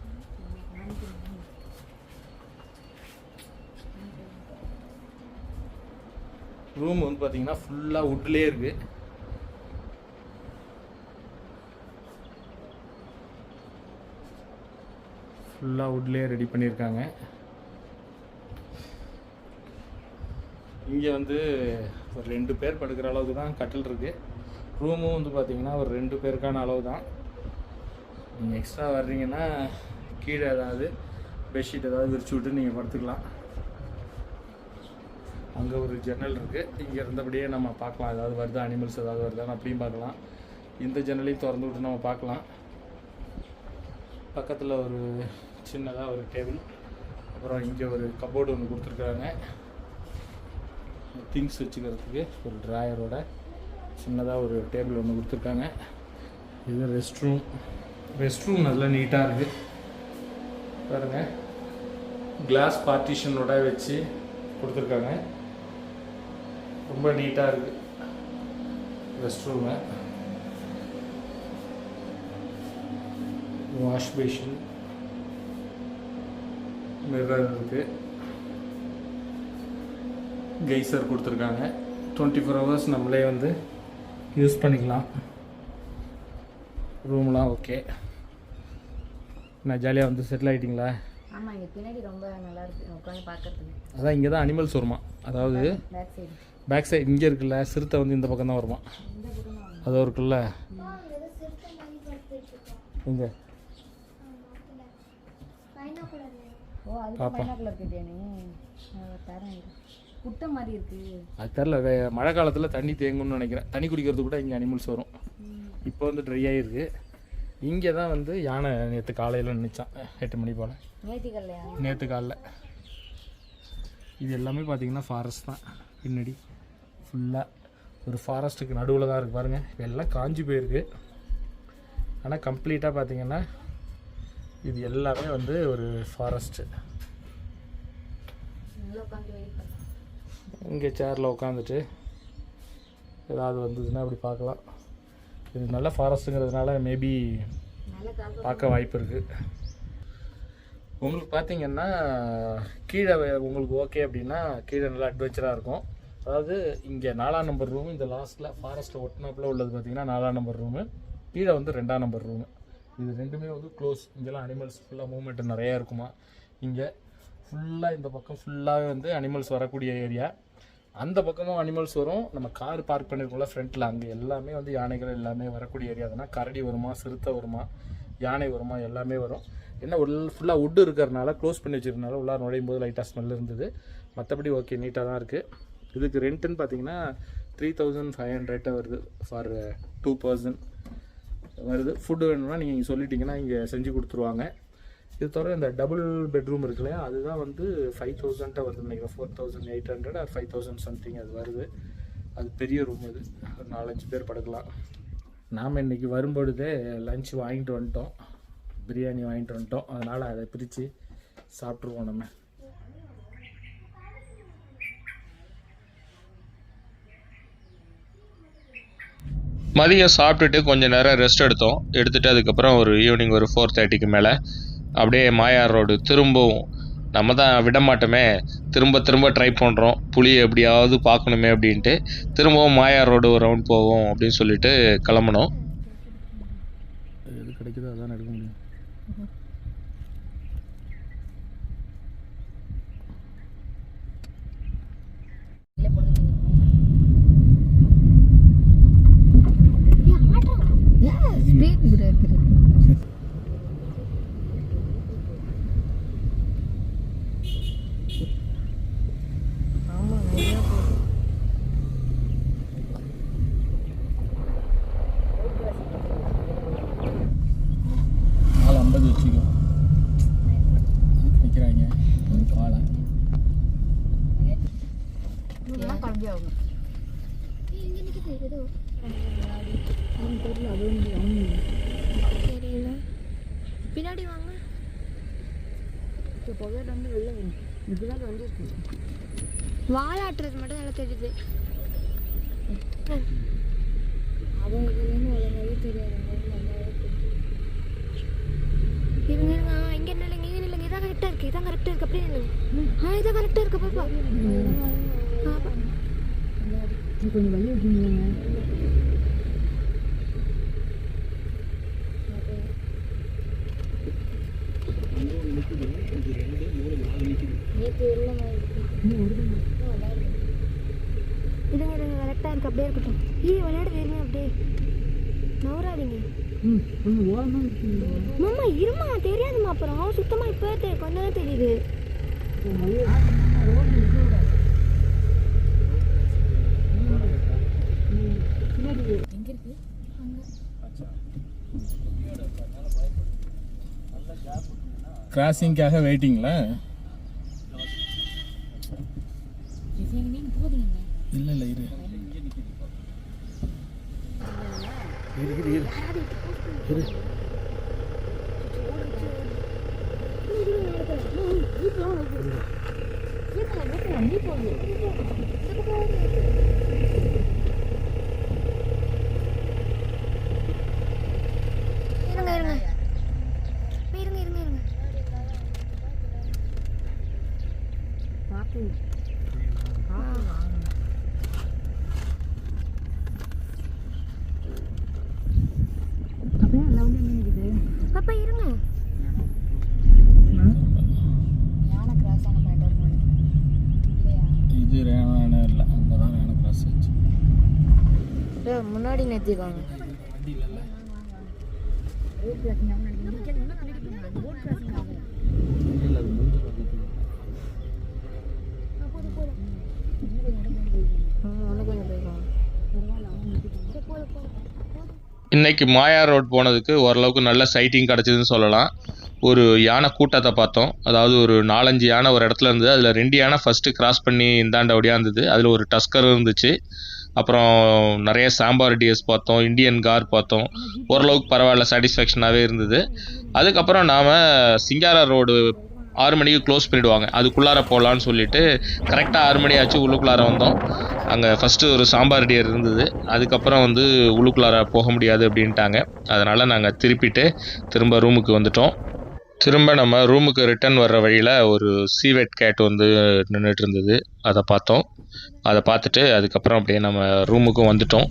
Speaker 2: ரூம் வந்து பார்த்தீங்கன்னா ஃபுல்லாக வுட்லேயே இருக்குது. ஃபுல்லாக வுட்லேயே ரெடி பண்ணியிருக்காங்க. இங்கே வந்து ஒரு 2 பேர் படுக்கிற அளவுக்கு தான் கட்டில் இருக்குது. ரூமும் வந்து பார்த்திங்கன்னா ஒரு 2 பேருக்கான அளவு தான். நீங்கள் எக்ஸ்ட்ரா வர்றீங்கன்னா கீழே ஏதாவது பெட்ஷீட் ஏதாவது விரிச்சு விட்டு நீங்கள் படுத்துக்கலாம். அங்கே ஒரு ஜன்னல் இருக்குது. இங்கே இருந்தபடியே நம்ம பார்க்கலாம், ஏதாவது வருதா, அனிமல்ஸ் ஏதாவது வருதான்னு அப்படியும் பார்க்கலாம். இந்த ஜன்னலையும் திறந்து விட்டு நம்ம பார்க்கலாம். பக்கத்தில் ஒரு சின்னதாக ஒரு டேபிள், அப்புறம் இங்கே ஒரு கபோர்டு ஒன்று கொடுத்துருக்குறாங்க. திங்ஸ் வச்சுக்கிறதுக்கு ஒரு ட்ராயரோட சின்னதாக ஒரு டேபிள் ஒன்று கொடுத்துருக்காங்க. இது ரெஸ்ட் ரூம். ரெஸ்ட் ரூம் நல்லா நீட்டாக இருக்குது பாருங்கள். கிளாஸ் பார்ட்டிஷனோட வச்சு கொடுத்துருக்காங்க. ரொம்ப நீட்டாக இருக்குது rest room. Wash basin, mirror இருக்குது, கெய்சர் கொடுத்துருக்காங்க. 24 hours நம்மளே வந்து யூஸ் பண்ணிக்கலாம். ரூம்லாம் ஓகே. நான் ஜாலியாக வந்து செட்டில் ஆகிட்டிங்களா?
Speaker 4: ஆமாம், இங்கே பின்னாடி ரொம்ப நல்லா இருக்குது உட்காந்து பார்க்கறதுக்கு.
Speaker 2: அதான் இங்கே தான் அனிமல்ஸ் வருமா. அதாவது
Speaker 4: பேக் சைடு
Speaker 2: பேக் சைடு இங்கே இருக்குல்ல, சிறுத்தை வந்து இந்த பக்கம் தான் வருமா. அது இருக்குல்ல இங்கே.
Speaker 4: ஓ, அதுக்கு பைனாக்குலர் கேட்டியா நீ? தரேன், குட்டை மாதிரி இருக்குது.
Speaker 2: அது தெரில, மழை காலத்தில் தண்ணி தேங்கும்னு நினைக்கிறேன். தண்ணி குடிக்கிறது கூட இங்கே அனிமல்ஸ் வரும். இப்போ வந்து ட்ரை ஆகிருக்கு. இங்கே தான் வந்து யானை நேற்று காலையில் நின்றுச்சான் 8 மணி போல். நேற்று காலைல. இது எல்லாமே பார்த்திங்கன்னா ஃபாரஸ்ட் தான். பின்னாடி ஃபுல்லாக ஒரு ஃபாரஸ்ட்டுக்கு நடுவில் தான் இருக்குது பாருங்கள். எல்லாம் காஞ்சி போயிருக்கு. ஆனால் கம்ப்ளீட்டாக பார்த்திங்கன்னா இது எல்லாமே வந்து ஒரு ஃபாரஸ்ட்டு. இங்கே சேரில் உட்காந்துட்டு ஏதாவது வந்ததுன்னா அப்படி பார்க்கலாம். இது நல்ல ஃபாரஸ்ட்டுங்கிறதுனால மேபி பார்க்க வாய்ப்பு இருக்குது. உங்களுக்கு பார்த்தீங்கன்னா கீழே உங்களுக்கு ஓகே அப்படின்னா கீழே நல்லா அட்வென்ச்சராக இருக்கும். அதாவது இங்கே 4ஆம் நம்பர் ரூமு, இந்த லாஸ்ட்டில் ஃபாரஸ்ட்டை ஒட்டினாப்பில் உள்ளது பார்த்தீங்கன்னா 4ஆம் நம்பர் ரூமு, கீழே வந்து 2ஆம் நம்பர் ரூமு. இது ரெண்டுமே வந்து க்ளோஸ். இங்கெல்லாம் அனிமல்ஸ் ஃபுல்லாக மூவ்மெண்ட் நிறையா இருக்குமா. இங்கே ஃபுல்லாக இந்த பக்கம் ஃபுல்லாகவே வந்து அனிமல்ஸ் வரக்கூடிய ஏரியா. அந்த பக்கமும் அனிமல்ஸ் வரும். நம்ம கார் பார்க் பண்ணியிருக்கோம்ல ஃப்ரண்ட்டில், அங்கே எல்லாமே வந்து யானைகள் எல்லாமே வரக்கூடிய ஏரியா தானே. கரடி வருமா, சிறுத்தை வருமா, யானை வருமா, எல்லாமே வரும். என்ன ஃபுல்லாக வுட்டு இருக்கிறதுனால க்ளோஸ் பண்ணி வச்சுருக்கனால உள்ளார நுழையும் போது லைட்டாக ஸ்மெல் இருந்தது. மற்றபடி ஓகே, நீட்டாக தான் இருக்குது. இதுக்கு ரெண்ட்டுன்னு பார்த்தீங்கன்னா 3500 வருது ஃபார் 2 person வருது. ஃபுட்டு வேணும்னா நீங்கள் இங்கே சொல்லிட்டீங்கன்னா இங்கே செஞ்சு கொடுத்துருவாங்க. இது தவிர இந்த டபுள் பெட்ரூம் இருக்கு இல்லையா, அதுதான் வந்து 5000 வருது நினைக்கிறேன். 4800 ஆர் 5000 சம்திங் அது வருது. அது பெரிய ரூம். அது ஒரு 4-5 பேர் படுக்கலாம். நாம் இன்றைக்கி வரும்பொழுதே லஞ்ச் வாங்கிட்டு வந்துட்டோம், பிரியாணி வாங்கிட்டு வந்துட்டோம். அதனால் அதை பிரித்து சாப்பிட்ருவோம் நம்ம.
Speaker 1: மதியம் சாப்பிட்டுட்டு கொஞ்சம் நேரம் ரெஸ்ட் எடுத்துகிட்டு அதுக்கப்புறம் ஒரு ஈவினிங் ஒரு 4:30க்கு மேலே அப்படியே மாயார் ரோடு திரும்பவும் நம்ம தான் விட மாட்டோமே, திரும்ப ட்ரை பண்ணுறோம் புளியை எப்படியாவது பார்க்கணுமே அப்படின்ட்டு திரும்பவும் மாயார் ரோடு ஒரு ரவுண்ட் போவோம் அப்படின்னு சொல்லிட்டு கிளம்பணும்.
Speaker 2: எது கிடைக்குதோ அதான் எடுக்க முடியும்.
Speaker 3: ஸ்பீட் பிரேக்
Speaker 2: வச்சுக்கோ. நிற்கிறாங்க பாலை
Speaker 4: கலஞ்சி ஆகும்.
Speaker 3: பின்னாடி வாங்க.
Speaker 4: புகையில வந்து வெளில இதுதான் வந்துருக்கு.
Speaker 3: வாலாட்டுறது மட்டும் நல்லா தெரியுது.
Speaker 4: அவங்களுக்கு ஒழுங்காவே தெரியாது.
Speaker 3: இருங்க இங்கே நில்லுங்க, இங்கே நில்லுங்க. இதான் கரெக்டாக இருக்குது, இதான் கரெக்டாக இருக்குது. அப்படியே நில்லுங்க. இதான் கரெக்டாக இருக்குது. பாப்பா
Speaker 4: கொஞ்சம் வழி விட்டுருங்க.
Speaker 3: இருங்க கரெக்டாக இருக்குது. அப்படியே இருக்கட்டும். விளையாடுது. இருங்க அப்படியே நவராதிங்க. மாமா இருமா, தெரியாதுமா. அப்புறம் சுத்தமாக இப்போ கொஞ்சம் தான் தெரியுது.
Speaker 2: கிராசிங்காக வெயிட்டிங்களா? இல்லை இல்லை இரு இரு இரு இரு.
Speaker 3: பாப்பா இருங்க.
Speaker 4: யானை கிராஸ் ஆன பாயிண்ட்
Speaker 2: இது ரேனானே இல்லை, அங்கே தான் ரேனா கிராஸ் ஆச்சு.
Speaker 3: முன்னாடி நிறுத்திடுவாங்க.
Speaker 4: ரோட் கிராசிங் ஆகும் நினைக்கிறேன். ரோட் கிராசிங் ஆகும்.
Speaker 2: இல்லை அது முடிஞ்சு பக்கத்தில்
Speaker 1: இன்னைக்கு மாயார் ரோட் போனதுக்கு ஓரளவுக்கு நல்ல சைட்டிங் கிடச்சிதுன்னு சொல்லலாம். ஒரு யானை கூட்டத்தை பார்த்தோம். அதாவது ஒரு 4-5 யானை ஒரு இடத்துல இருந்தது. அதில் 2 யானை ஃபஸ்ட்டு கிராஸ் பண்ணி இந்தாண்ட ஒடியா இருந்தது. அதில் ஒரு டஸ்கர் இருந்துச்சு. அப்புறம் நிறைய சாம்பார் டிஎஸ் பார்த்தோம், இந்தியன் கார் பார்த்தோம். ஓரளவுக்கு பரவாயில்ல, சாட்டிஸ்ஃபேக்ஷனாகவே இருந்தது. அதுக்கப்புறம் நாம் சிங்காரா ரோடு 6 மணிக்கு க்ளோஸ் பண்ணிவிடுவாங்க. அதுக்குள்ளார போகலான்னு சொல்லிவிட்டு கரெக்டாக 6 மணி ஆச்சு. உள்ளுக்குள்ளார வந்தோம். அங்கே ஃபஸ்ட்டு ஒரு சாம்பார் டியர் இருந்தது. அதுக்கப்புறம் வந்து உள்ளுக்குள்ளார போக முடியாது அப்படின்ட்டாங்க. அதனால் நாங்கள் திரும்ப ரூமுக்கு வந்துட்டோம். திரும்ப நம்ம ரூமுக்கு ரிட்டர்ன் வர்ற வழியில் ஒரு சீவெட் கேட் வந்து நின்றுட்டு இருந்தது. அதை பார்த்தோம். அதை பார்த்துட்டு அதுக்கப்புறம் அப்படியே நம்ம ரூமுக்கும் வந்துட்டோம்.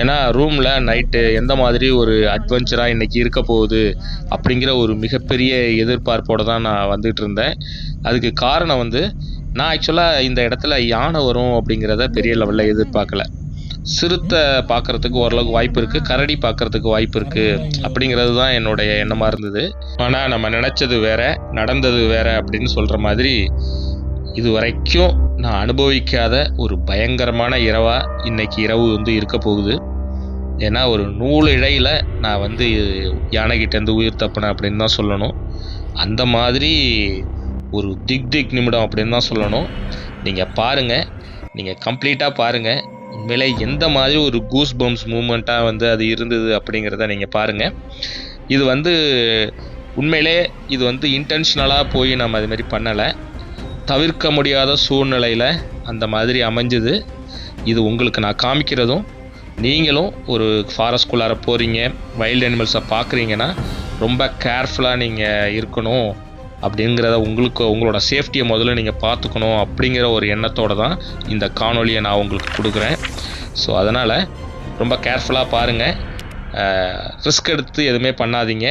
Speaker 1: ஏன்னா ரூமில் நைட்டு எந்த மாதிரி ஒரு அட்வென்ச்சராக இன்றைக்கி இருக்க போகுது அப்படிங்கிற ஒரு மிகப்பெரிய எதிர்பார்ப்போடு தான் நான் வந்துட்டு இருந்தேன். அதுக்கு காரணம் வந்து நான் ஆக்சுவலாக இந்த இடத்துல யானை வரும் அப்படிங்கிறத பெரிய லெவலில் எதிர்பார்க்கல. சிறுத்தை பார்க்குறதுக்கு ஓரளவுக்கு வாய்ப்பு இருக்குது, கரடி பார்க்குறதுக்கு வாய்ப்பு இருக்குது அப்படிங்கிறது தான் என்னுடைய எண்ணமாக இருந்தது. ஆனால் நம்ம நினச்சது வேற, நடந்தது வேற அப்படின்னு சொல்கிற மாதிரி இது வரைக்கும் நான் அனுபவிக்காத ஒரு பயங்கரமான இரவாக இன்னைக்கு இரவு வந்து இருக்க போகுது. ஏன்னா ஒரு நூல் இழையில் நான் வந்து யானைகிட்டேருந்து உயிர் தப்பினேன் அப்படின்னு தான் சொல்லணும். அந்த மாதிரி ஒரு திக் நிமிடம் அப்படின்னு தான் சொல்லணும். நீங்கள் பாருங்கள், நீங்கள் கம்ப்ளீட்டாக பாருங்கள். உண்மையிலே எந்த மாதிரி ஒரு கூஸ் பம்ப்ஸ் மூமெண்ட்டாக வந்து அது இருந்தது அப்படிங்கிறத நீங்கள் பாருங்கள். இது வந்து உண்மையிலே இது வந்து இன்டென்ஷனலாக போய் நம்ம அதுமாரி பண்ணலை. தவிர்க்க முடியாத சூழ்நிலையில் அந்த மாதிரி அமைஞ்சுது. இது உங்களுக்கு நான் காமிக்கிறதும், நீங்களும் ஒரு ஃபாரஸ்ட்குள்ளார போகிறீங்க, வைல்டு அனிமல்ஸை பார்க்குறீங்கன்னா ரொம்ப கேர்ஃபுல்லாக நீங்கள் இருக்கணும் அப்படிங்கிறத, உங்களோட சேஃப்டியை முதல்ல நீங்கள் பார்த்துக்கணும் அப்படிங்கிற ஒரு எண்ணத்தோடு தான் இந்த காணொலியை நான் உங்களுக்கு கொடுக்குறேன். ஸோ அதனால் ரொம்ப கேர்ஃபுல்லாக பாருங்கள். ரிஸ்க் எடுத்து எதுவுமே பண்ணாதீங்க.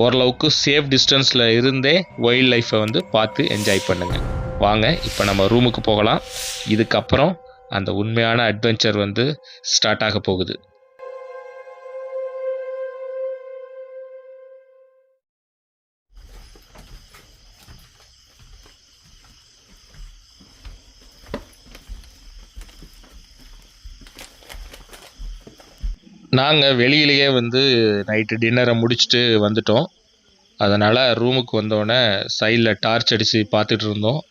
Speaker 1: ஓரளவுக்கு சேஃப் டிஸ்டன்ஸில் இருந்தே வைல்ட் லைஃப்பை வந்து பார்த்து என்ஜாய் பண்ணுங்கள். வாங்க இப்போ நம்ம ரூமுக்கு போகலாம். இதுக்கப்புறம் அந்த உண்மையான அட்வென்ச்சர் வந்து ஸ்டார்ட் ஆக போகுது. நாங்கள் வெளியிலேயே வந்து நைட்டு டின்னரை முடிச்சுட்டு வந்துட்டோம். அதனால் ரூமுக்கு வந்தோடனே சைடில் டார்ச் அடித்து பார்த்துட்டு இருந்தோம்.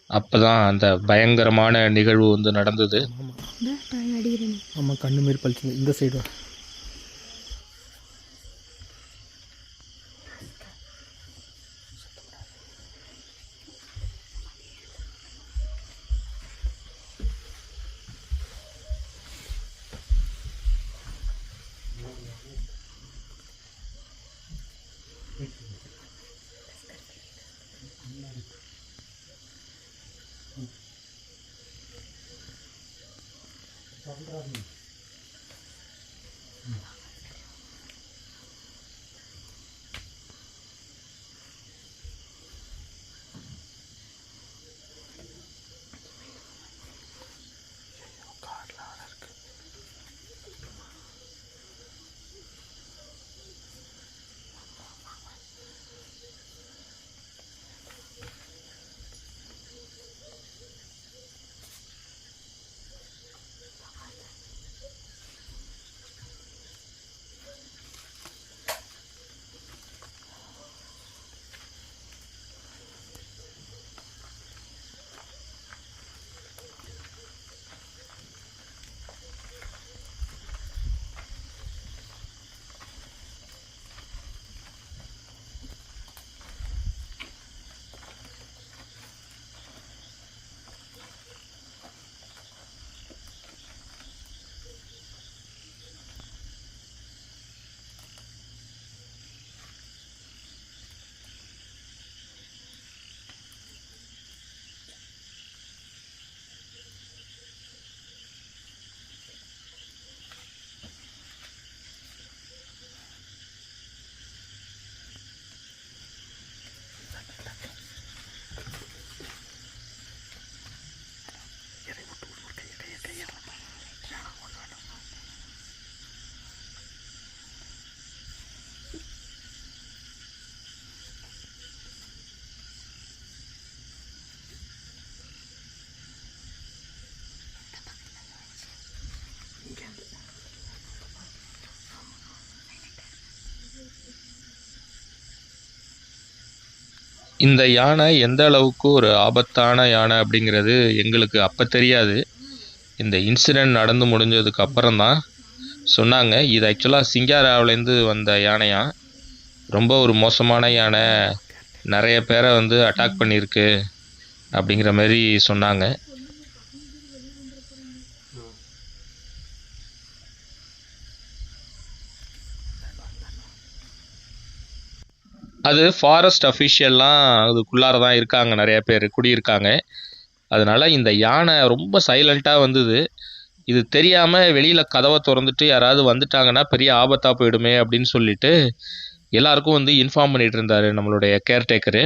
Speaker 1: அப்போ தான் அந்த பயங்கரமான நிகழ்வு வந்து நடந்தது.
Speaker 2: ஆமாம், கண்ணு மாரி பழிச்சு இந்த சைடு.
Speaker 1: இந்த யானை எந்த அளவுக்கு ஒரு ஆபத்தான யானை அப்படிங்கிறது எங்களுக்கு அப்போ தெரியாது. இந்த இன்சிடெண்ட் நடந்து முடிஞ்சதுக்கு அப்புறம் தான் சொன்னாங்க. இது ஆக்சுவலாக சிங்காராவிலேருந்து வந்த யானையா, ரொம்ப ஒரு மோசமான யானை, நிறைய பேரை வந்து அட்டாக் பண்ணியிருக்கு அப்படிங்கிற மாதிரி சொன்னாங்க. அது ஃபாரஸ்ட் அஃபிஷியல்லாம் அதுக்குள்ளார தான் இருக்காங்க, நிறைய பேர் குடியிருக்காங்க. அதனால் இந்த யானை ரொம்ப சைலண்ட்டாக வந்தது. இது தெரியாமல் வெளியில் கதவை திறந்துட்டு யாராவது வந்துட்டாங்கன்னா பெரிய ஆபத்தாக போயிடுமே அப்படின்னு சொல்லிட்டு எல்லாருக்கும் வந்து இன்ஃபார்ம் பண்ணிகிட்டு இருந்தார் நம்மளுடைய கேர்டேக்கரு,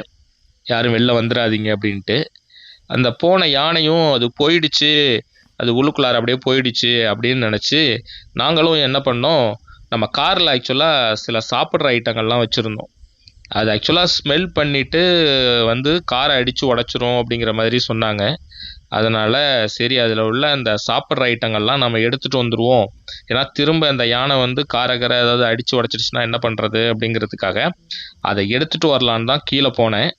Speaker 1: யாரும் வெளில வந்துடாதீங்க அப்படின்ட்டு. அந்த போன யானையும் அது போயிடுச்சு, அது உள்ளுக்குள்ளார அப்படியே போயிடுச்சு அப்படின்னு நினச்சி நாங்களும் என்ன பண்ணோம், நம்ம காரில் ஆக்சுவலாக சில சாப்பிட்ற ஐட்டங்கள்லாம் வச்சுருந்தோம். அது ஆக்சுவலாக ஸ்மெல் பண்ணிவிட்டு வந்து காரை அடித்து உடச்சிரும் அப்படிங்கிற மாதிரி சொன்னாங்க. அதனால் சரி அதில் உள்ள அந்த சாப்பிட்ற ஐட்டங்கள்லாம் நம்ம எடுத்துகிட்டு வந்துடுவோம், ஏன்னா திரும்ப அந்த யானை வந்து காரை ஏதாவது அடித்து உடச்சிருச்சுன்னா என்ன பண்ணுறது அப்படிங்கிறதுக்காக அதை எடுத்துகிட்டு வரலான்னு தான் கீழே போனேன்.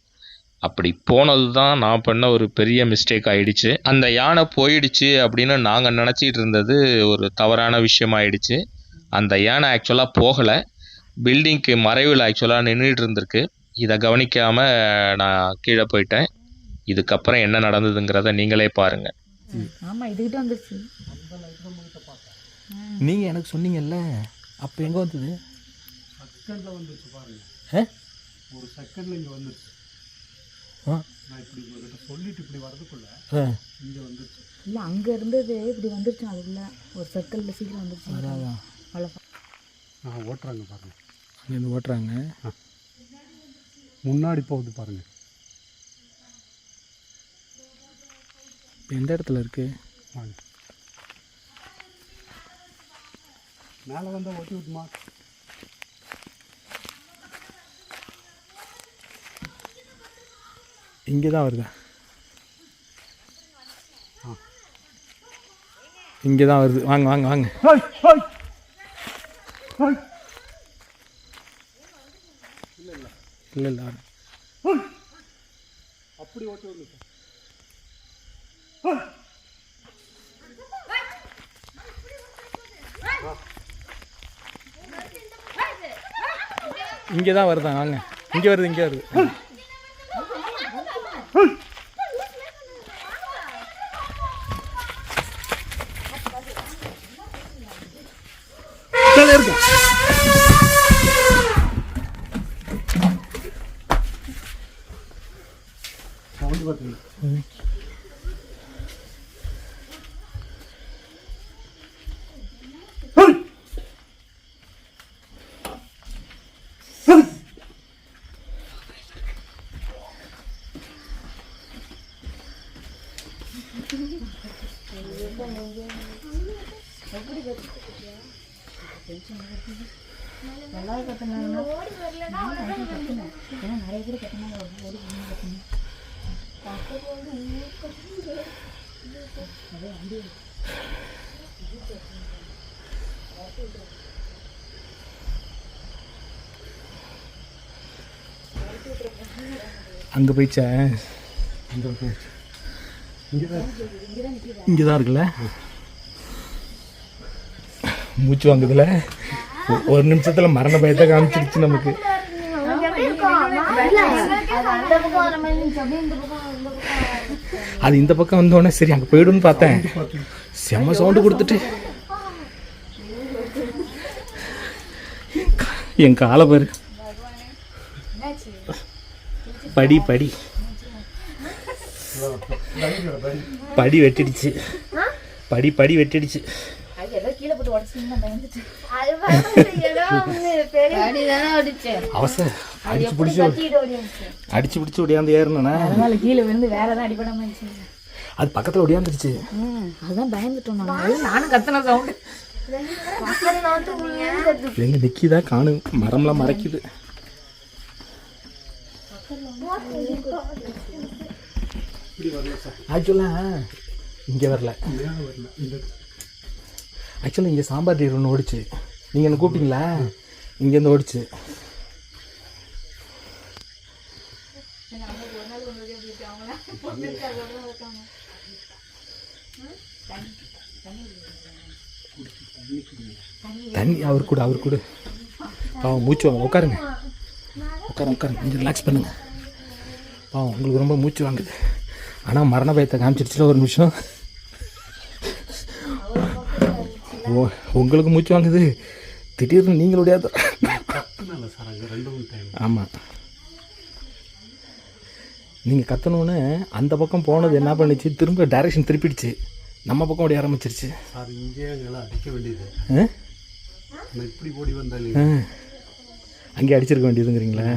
Speaker 1: அப்படி போனது தான் நான் பண்ண ஒரு பெரிய மிஸ்டேக் ஆகிடுச்சு. அந்த யானை போயிடுச்சு அப்படின்னு நாங்கள் நினச்சிக்கிட்டு இருந்தது ஒரு தவறான விஷயமாயிடுச்சு. அந்த யானை ஆக்சுவலாக போகலை, பில்டிங்க்கு மறைவில் ஆக்சுவலாக நின்றுட்டு இருந்திருக்கு. இதை கவனிக்காமல் நான் கீழே போயிட்டேன். இதுக்கப்புறம் என்ன நடந்ததுங்கிறத நீங்களே பாருங்கள்.
Speaker 4: ஆமாம், இதுக்கிட்ட வந்துருச்சு.
Speaker 2: நீங்கள் எனக்கு சொன்னீங்கல்ல, அப்போ எங்கே வந்தது?
Speaker 5: செகண்டில் வந்துருச்சு பாருங்க. ஒரு செகண்டில் இங்கே வந்துருச்சு. நான் இப்படி உங்கள்கிட்ட சொல்லிட்டு இப்படி வரதுக்குள்ள இங்கே வந்துருச்சு.
Speaker 4: இல்லை, அங்கே இருந்தது இப்படி வந்துருச்சு, அதுக்குள்ள ஒரு சர்க்கிளில் சீக்கிரம் வந்துருச்சு.
Speaker 5: அவ்வளோ ஓட்டுறாங்க பாருங்க,
Speaker 2: அங்கேருந்து ஓட்டுறாங்க.
Speaker 5: முன்னாடி போகுது பாருங்க.
Speaker 2: எந்த இடத்துல இருக்கு?
Speaker 5: மேலே வந்தால் ஓட்டி விட்டுமா?
Speaker 2: இங்கே தான் வருதா? இங்கே தான் வருது. வாங்க வாங்க வாங்க. இல்லை இல்லை
Speaker 5: அப்படி ஓட்டி விடுங்க சார்.
Speaker 2: இங்கே தான் வருதா? வாங்க, இங்கே வருது, இங்கே வருது.
Speaker 5: சவுண்டு பார்த்தீங்க?
Speaker 4: எல்லாரும் கற்றுனாங்கன்னா ஏன்னா நிறைய பேர் கற்றுனாங்க. ஓடி கற்றுனாங்க.
Speaker 2: அங்கே போயிடுச்சா? இங்கே தான் இருக்குல்ல, மூச்சு வாங்குதுல. ஒரு நிமிஷத்தில் மரண பயத்தை காமிச்சிருச்சு நமக்கு. அது இந்த பக்கம் வந்தோடனே சரி அங்கே போயிடும்னு பார்த்தேன். செம்ம சவுண்டு கொடுத்துட்டு என் காலை பாரு. படி படி படி வெட்டிடுச்சு. படி வெட்டிடுச்சு. அவசரம் அடிச்சு பிடிச்சி ஒடியாந்து ஏறணும்னா
Speaker 4: கீழே விழுந்து வேற ஏதாவது அடிபடாம இருந்துச்சு.
Speaker 2: அது பக்கத்தில் ஒடியாந்துருச்சு.
Speaker 4: அதுதான் பயந்துட்டோம். நானும் கத்துன சவுண்டு
Speaker 2: எங்க நிக்கிதான் காணும், மரம்லாம் மறைக்குது. ஆக்சுவலாக இங்கே வரல. ஆக்சுவலாக இங்கே சாம்பார் டீர் ஒன்று ஓடிச்சு. நீங்கள் என்ன கூப்பிட்டீங்களா? இங்கேருந்து ஓடிச்சு. தண்ணி அவர் கூட பாவம் மூச்சு வாங்க. உட்காருங்க கொஞ்சம் ரிலாக்ஸ் பண்ணுங்க. உங்களுக்கு ரொம்ப மூச்சு வாங்குது. ஆனால் மரண பயத்தை காமிச்சிருச்சுல ஒரு நிமிஷம். உங்களுக்கு மூச்சு வாங்குது, திடீர்னு நீங்களுடைய ஆமாம் நீங்கள் கத்தணுன்னு அந்த பக்கம் போனது என்ன பண்ணிச்சு, திரும்ப டைரெக்ஷன் திருப்பிடுச்சு, நம்ம பக்கம் ஓடி ஆரம்பிச்சிருச்சு.
Speaker 5: அடிக்க வேண்டியது இப்படி ஓடி வந்தாலே
Speaker 2: அங்கேயே அடிச்சிருக்க வேண்டியதுங்கிறீங்களா?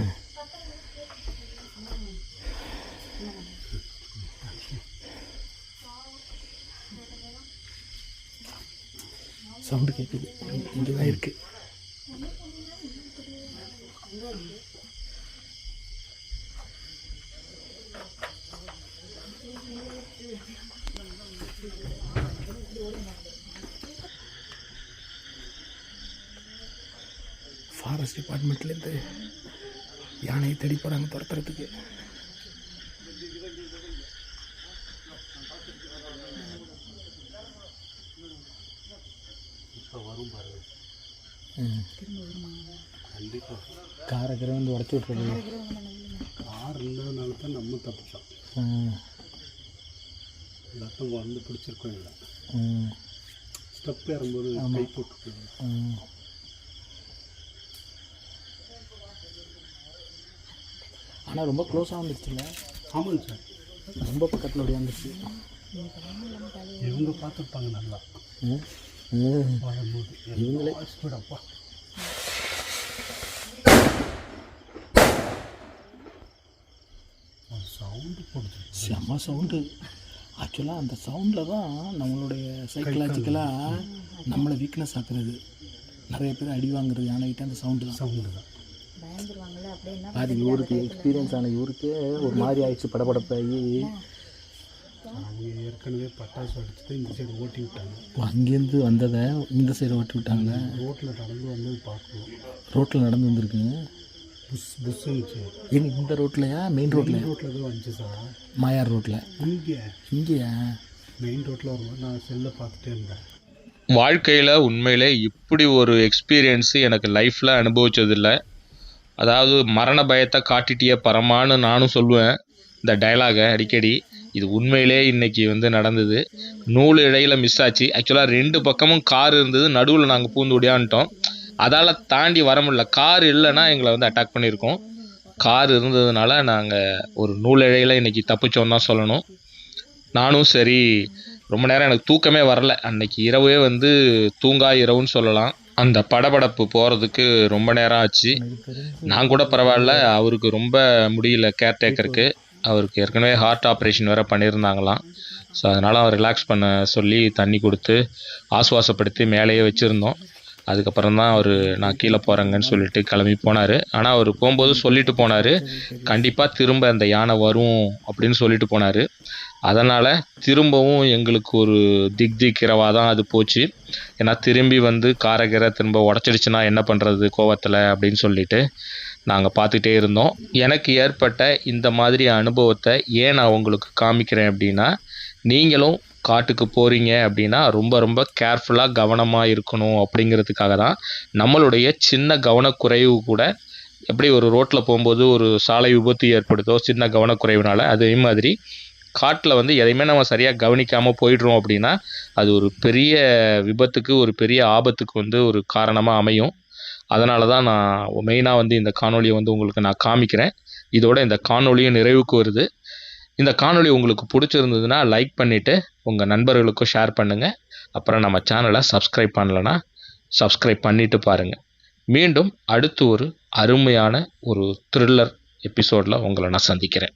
Speaker 2: சவுண்டு கேட்குது, இங்கே தான் இருக்குது. ஃபாரஸ்ட் டிபார்ட்மெண்ட்லேருந்து யானையை தேடி போகிறாங்க துரத்துறதுக்கு. காரை வந்து உடச்சி விட்றது.
Speaker 5: கார் இல்லாதனால தான் நம்ம தப்பிச்சோம். எல்லாத்தையும் வந்து பிடிச்சிருக்கோம். இல்லை ஸ்டெப் ஏறும்போது கை போட்டு.
Speaker 2: ஆனால் ரொம்ப க்ளோஸாக வந்துருச்சுல்ல?
Speaker 5: ஆமாங்க சார்,
Speaker 2: ரொம்ப பக்கத்தில் அப்படியே வந்துருச்சு.
Speaker 5: இவங்க பார்த்துருப்பாங்க நல்லா வரும்போது.
Speaker 2: இவங்களே
Speaker 5: ஸ்பீடப்பா சவுண்டு போடுது,
Speaker 2: செம்ம சவுண்டு. ஆக்சுவலாக அந்த சவுண்டில் தான் நம்மளுடைய சைக்கலாஜிக்கலாக நம்மளை வீக்னஸ் ஆக்குறது. நிறைய பேர் அடி வாங்குறது யானைகிட்ட அந்த சவுண்டு தான். அது இவருக்கு எக்ஸ்பீரியன்ஸ் ஆன இவருக்கே ஒரு மாதிரி ஆயிடுச்சு, படபடப்பாகி.
Speaker 5: அவங்க ஏற்கனவே பட்டாசு அடிச்சுட்டு இந்த சைடு ஓட்டி விட்டாங்க.
Speaker 2: அங்கேருந்து வந்ததை இந்த சைடு ஓட்டி விட்டாங்களே.
Speaker 5: ரோட்டில் நடந்து வந்தது பார்க்கணும்.
Speaker 2: ரோட்டில் நடந்து வந்துருக்குங்க.
Speaker 5: புஸ் இருந்துச்சு.
Speaker 2: இந்த ரோட்லையா? மெயின் ரோட்டில்
Speaker 5: தான் வந்துச்சு சார்.
Speaker 2: மாயார் ரோட்டில். இங்கேயா?
Speaker 5: மெயின் ரோட்டில் வரும்போது நான் செல்லை பார்த்துட்டே இருந்தேன்.
Speaker 1: வாழ்க்கையில் உண்மையிலே இப்படி ஒரு எக்ஸ்பீரியன்ஸு எனக்கு லைஃப்பில் அனுபவிச்சதில்லை. அதாவது மரண பயத்தை காட்டிட்டிய பரமான்னு நானும் சொல்லுவேன் இந்த டைலாகை அடிக்கடி. இது உண்மையிலே இன்றைக்கி வந்து நடந்தது. நூல் இடையில் மிஸ் ஆச்சு. ஆக்சுவலாக 2 பக்கமும் கார் இருந்தது, நடுவில் நாங்கள் பூந்து ஓடியான்ட்டோம். அதால் தாண்டி வர முடியல. கார் இல்லைன்னா எங்களை வந்து அட்டாக் பண்ணியிருக்கோம். கார் இருந்ததுனால நாங்கள் ஒரு நூல் இழையில் இன்றைக்கி தப்பிச்சோன்னு தான் சொல்லணும். நானும் சரி, ரொம்ப நேரம் எனக்கு தூக்கமே வரல. அன்னைக்கு இரவே வந்து தூங்கா இரவுன்னு சொல்லலாம். அந்த படபடப்பு போகிறதுக்கு ரொம்ப நேரம் ஆச்சு. நான் கூட பரவாயில்ல, அவருக்கு ரொம்ப முடியல கேர்டேக்கருக்கு. அவருக்கு ஏற்கனவே ஹார்ட் ஆப்ரேஷன் வேறு பண்ணியிருந்தாங்களாம். ஸோ அதனால் அவர் ரிலாக்ஸ் பண்ண சொல்லி தண்ணி கொடுத்து ஆசுவாசப்படுத்தி மேலேயே வச்சுருந்தோம். அதுக்கப்புறம் தான் அவர் நான் கீழே போகிறேங்கன்னு சொல்லிட்டு கிளம்பி போனார். ஆனால் அவர் போகும்போது சொல்லிட்டு போனார், கண்டிப்பாக திரும்ப அந்த யானை வரும் அப்படின்னு சொல்லிட்டு போனார். அதனால் திரும்பவும் எங்களுக்கு ஒரு திக்திக்கிறவாக தான் அது போச்சு. ஏன்னா திரும்பி வந்து காரகிற திரும்ப உடச்சிடுச்சுன்னா என்ன பண்ணுறது கோவத்தில் அப்படின்னு சொல்லிட்டு நாங்கள் பார்த்துட்டே இருந்தோம். எனக்கு ஏற்பட்ட இந்த மாதிரி அனுபவத்தை ஏன் நான் உங்களுக்கு காமிக்கிறேன் அப்படின்னா, நீங்களும் காட்டுக்கு போகிறீங்க அப்படின்னா ரொம்ப ரொம்ப கேர்ஃபுல்லாக கவனமாக இருக்கணும் அப்படிங்கிறதுக்காக தான். நம்மளுடைய சின்ன கவனக்குறைவு கூட எப்படி ஒரு ரோட்டில் போகும்போது ஒரு சாலை விபத்து ஏற்படுதோ சின்ன கவனக்குறைவுனால, அதே மாதிரி காட்டில் வந்து எதையுமே நம்ம சரியாக கவனிக்காமல் போயிடுறோம் அப்படின்னா அது ஒரு பெரிய விபத்துக்கு, ஒரு பெரிய ஆபத்துக்கு வந்து ஒரு காரணமாக அமையும். அதனால தான் நான் மெயினாக வந்து இந்த காணொலியை வந்து உங்களுக்கு நான் காமிக்கிறேன். இதோட இந்த காணொலியும் நிறைவுக்கு வருது. இந்த காணொலி உங்களுக்கு பிடிச்சிருந்ததுன்னா லைக் பண்ணிவிட்டு உங்கள் நண்பர்களுக்கும் ஷேர் பண்ணுங்கள். அப்புறம் நம்ம சேனலை சப்ஸ்கிரைப் பண்ணலைன்னா சப்ஸ்கிரைப் பண்ணிவிட்டு பாருங்கள். மீண்டும் அடுத்து ஒரு அருமையான ஒரு த்ரில்லர் எபிசோடில் உங்களை நான் சந்திக்கிறேன்.